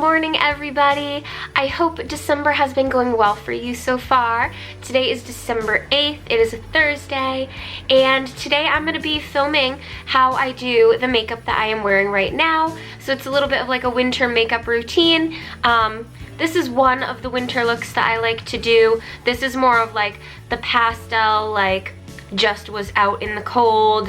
morning, everybody. I hope December has been going well for you so far. Today is December 8th. It is a Thursday, and today I'm going to be filming how I do the makeup that I am wearing right now. So it's a little bit of like a winter makeup routine. This is one of the winter looks that I like to do. This is more of like the pastel, like just was out in the cold,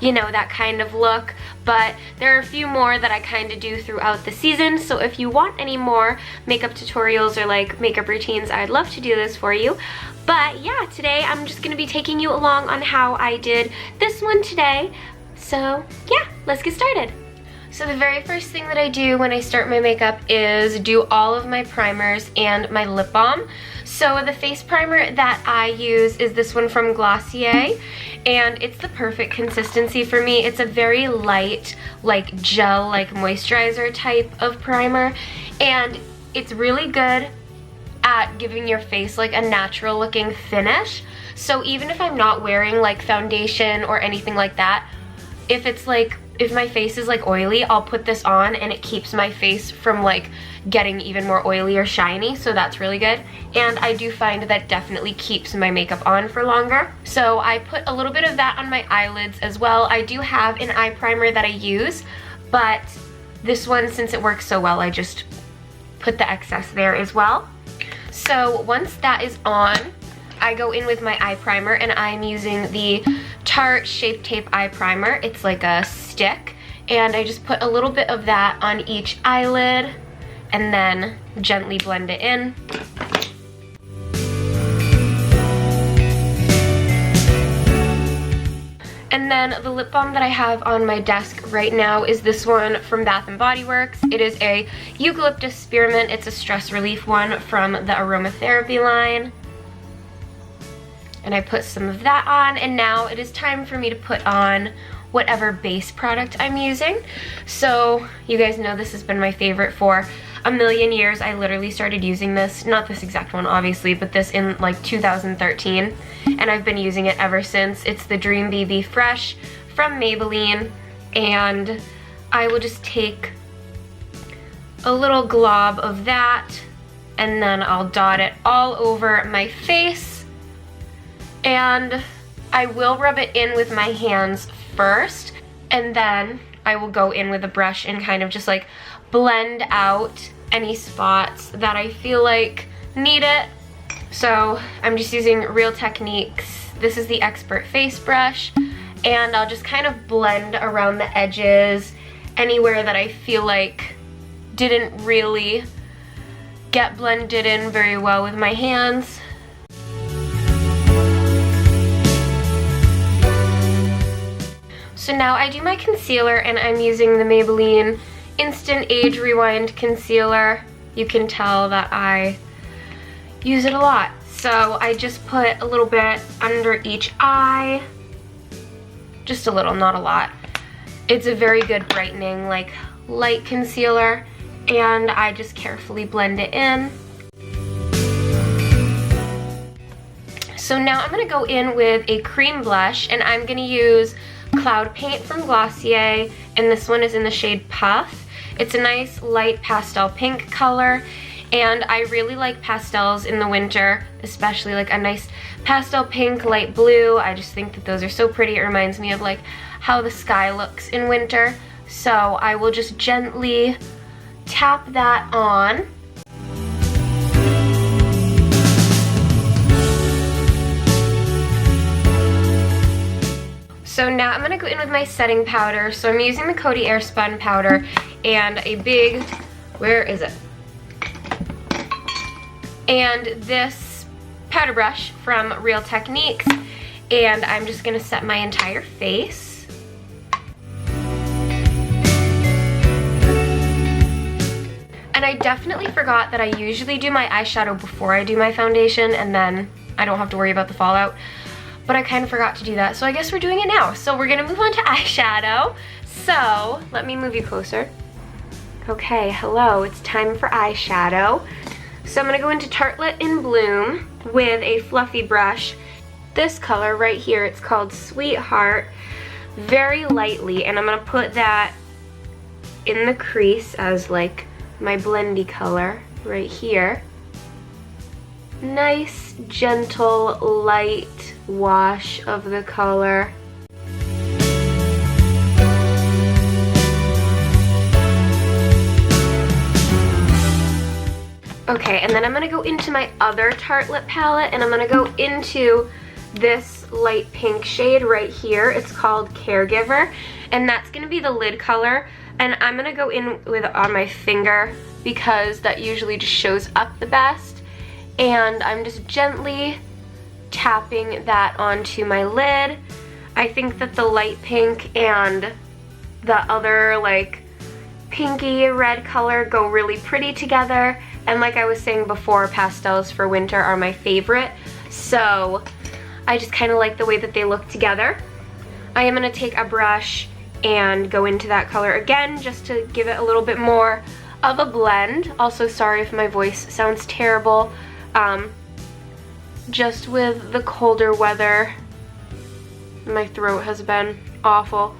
you know, that kind of look. But there are a few more that I kind of do throughout the season, so if you want any more makeup tutorials or like makeup routines, I'd love to do this for you. But yeah, today I'm just gonna be taking you along on how I did this one today. So yeah, let's get started. So the very first thing that I do when I start my makeup is do all of my primers and my lip balm. So the face primer that I use is this one from Glossier, and it's the perfect consistency for me. It's a very light, like gel, like moisturizer type of primer, and it's really good at giving your face like a natural looking finish. So even if I'm not wearing like foundation or anything like that, if my face is like oily, I'll put this on and it keeps my face from like getting even more oily or shiny, so that's really good. And I do find that definitely keeps my makeup on for longer. So I put a little bit of that on my eyelids as well. I do have an eye primer that I use, but this one, since it works so well, I just put the excess there as well. So once that is on, I go in with my eye primer, and I'm using the Tarte Shape Tape Eye Primer. It's like a stick, and I just put a little bit of that on each eyelid and then gently blend it in. And then the lip balm that I have on my desk right now is this one from Bath & Body Works. It is a eucalyptus spearmint. It's a stress relief one from the aromatherapy line. And I put some of that on, and now it is time for me to put on whatever base product I'm using. So you guys know this has been my favorite for a million years. I literally started using this, not this exact one obviously, but this in like 2013, and I've been using it ever since. It's the Dream BB Fresh from Maybelline, and I will just take a little glob of that, and then I'll dot it all over my face. And I will rub it in with my hands first, and then I will go in with a brush and kind of just like blend out any spots that I feel like need it. So I'm just using Real Techniques. This is the Expert Face Brush, and I'll just kind of blend around the edges, anywhere that I feel like didn't really get blended in very well with my hands. So now I do my concealer, and I'm using the Maybelline Instant Age Rewind Concealer. You can tell that I use it a lot. So I just put a little bit under each eye. Just a little, not a lot. It's a very good brightening, like light concealer, and I just carefully blend it in. So now I'm gonna go in with a cream blush, and I'm gonna use Cloud Paint from Glossier, and this one is in the shade Puff. It's a nice light pastel pink color, and I really like pastels in the winter, especially like a nice pastel pink, light blue. I just think that those are so pretty. It reminds me of like how the sky looks in winter. So I will just gently tap that on. So now I'm gonna go in with my setting powder. So I'm using the Coty Airspun powder and a big, where is it? And this powder brush from Real Techniques, and I'm just gonna set my entire face. And I definitely forgot that I usually do my eyeshadow before I do my foundation, and then I don't have to worry about the fallout. But I kind of forgot to do that, so I guess we're doing it now. So we're gonna move on to eyeshadow. So let me move you closer. Okay, hello, it's time for eyeshadow. So I'm gonna go into Tartelette in Bloom with a fluffy brush. This color right here, it's called Sweetheart, very lightly, and I'm gonna put that in the crease as like my blendy color right here. Nice, gentle, light wash of the color. Okay, and then I'm gonna go into my other Tartelette palette, and I'm gonna go into this light pink shade right here. It's called Caregiver, and that's gonna be the lid color. And I'm gonna go in with on my finger because that usually just shows up the best. And I'm just gently tapping that onto my lid. I think that the light pink and the other like pinky red color go really pretty together. And like I was saying before, pastels for winter are my favorite. So I just kind of like the way that they look together. I am gonna take a brush and go into that color again just to give it a little bit more of a blend. Also, sorry if my voice sounds terrible. Just with the colder weather, my throat has been awful.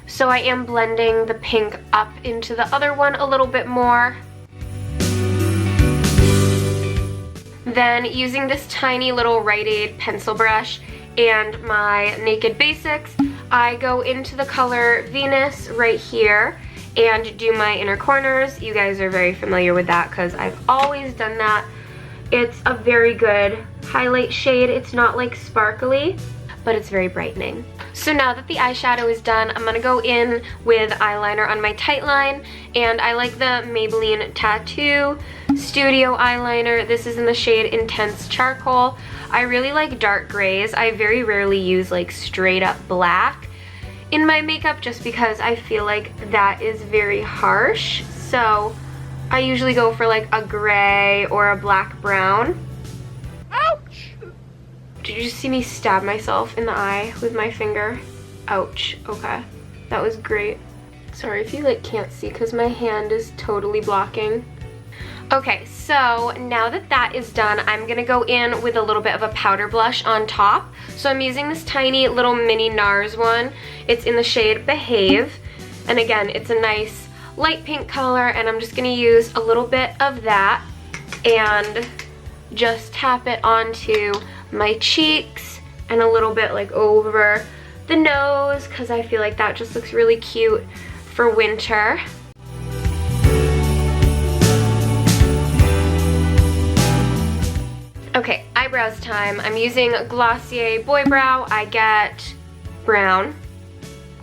So I am blending the pink up into the other one a little bit more. Then using this tiny little Rite Aid pencil brush and my Naked Basics, I go into the color Venus right here and do my inner corners. You guys are very familiar with that because I've always done that. It's a very good highlight shade. It's not like sparkly, but it's very brightening. So now that the eyeshadow is done, I'm gonna go in with eyeliner on my tight line, and I like the Maybelline Tattoo Studio eyeliner. This is in the shade Intense Charcoal. I really like dark grays. I very rarely use like straight up black in my makeup just because I feel like that is very harsh. So I usually go for like a gray or a black brown. Ouch! Did you just see me stab myself in the eye with my finger? Ouch. Okay. That was great. Sorry if you like can't see because my hand is totally blocking. Okay, so now that that is done, I'm gonna go in with a little bit of a powder blush on top. So I'm using this tiny little mini NARS one. It's in the shade Behave. And again, it's a nice light pink color, and I'm just gonna use a little bit of that and just tap it onto my cheeks and a little bit like over the nose because I feel like that just looks really cute for winter. Okay, eyebrows time. I'm using Glossier Boy Brow. I get brown.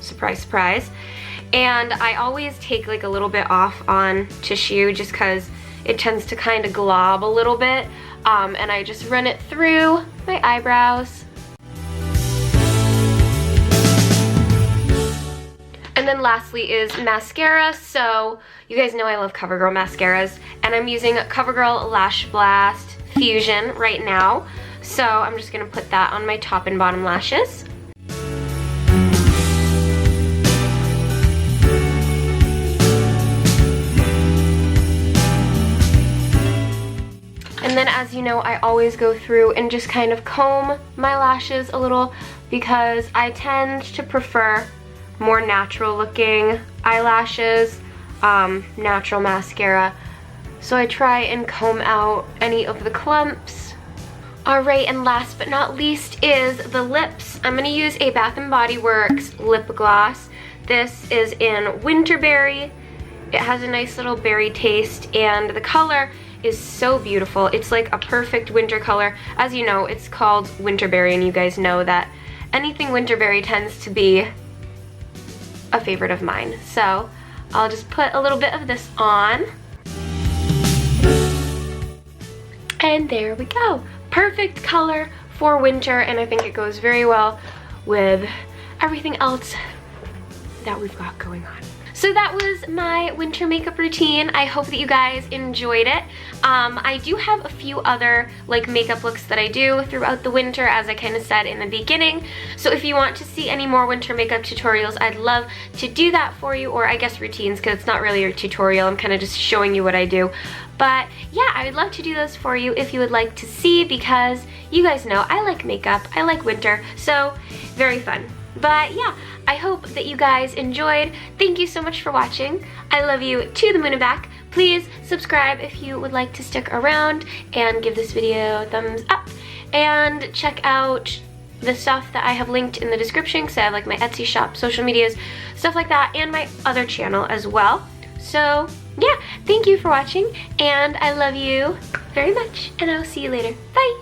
Surprise, surprise. And I always take like a little bit off on tissue just because it tends to kind of glob a little bit. And I just run it through my eyebrows. And then lastly is mascara. So you guys know I love CoverGirl mascaras, and I'm using CoverGirl Lash Blast Fusion right now. So I'm just gonna put that on my top and bottom lashes. And then, as you know, I always go through and just kind of comb my lashes a little because I tend to prefer more natural looking eyelashes, natural mascara. So I try and comb out any of the clumps. Alright, and last but not least is the lips. I'm going to use a Bath & Body Works lip gloss. This is in Winterberry. It has a nice little berry taste, and the color is so beautiful. It's like a perfect winter color. As you know, it's called Winterberry, and you guys know that anything Winterberry tends to be a favorite of mine. So I'll just put a little bit of this on. And there we go. Perfect color for winter, and I think it goes very well with everything else that we've got going on. So that was my winter makeup routine. I hope that you guys enjoyed it. I do have a few other like makeup looks that I do throughout the winter, as I kind of said in the beginning. So if you want to see any more winter makeup tutorials, I'd love to do that for you, or I guess routines, because it's not really a tutorial. I'm kind of just showing you what I do. But yeah, I would love to do those for you if you would like to see, because you guys know I like makeup, I like winter, so very fun. But yeah, I hope that you guys enjoyed. Thank you so much for watching. I love you to the moon and back. Please subscribe if you would like to stick around, and give this video a thumbs up. And check out the stuff that I have linked in the description, because I have like my Etsy shop, social medias, stuff like that, and my other channel as well. So yeah, thank you for watching, and I love you very much, and I'll see you later. Bye!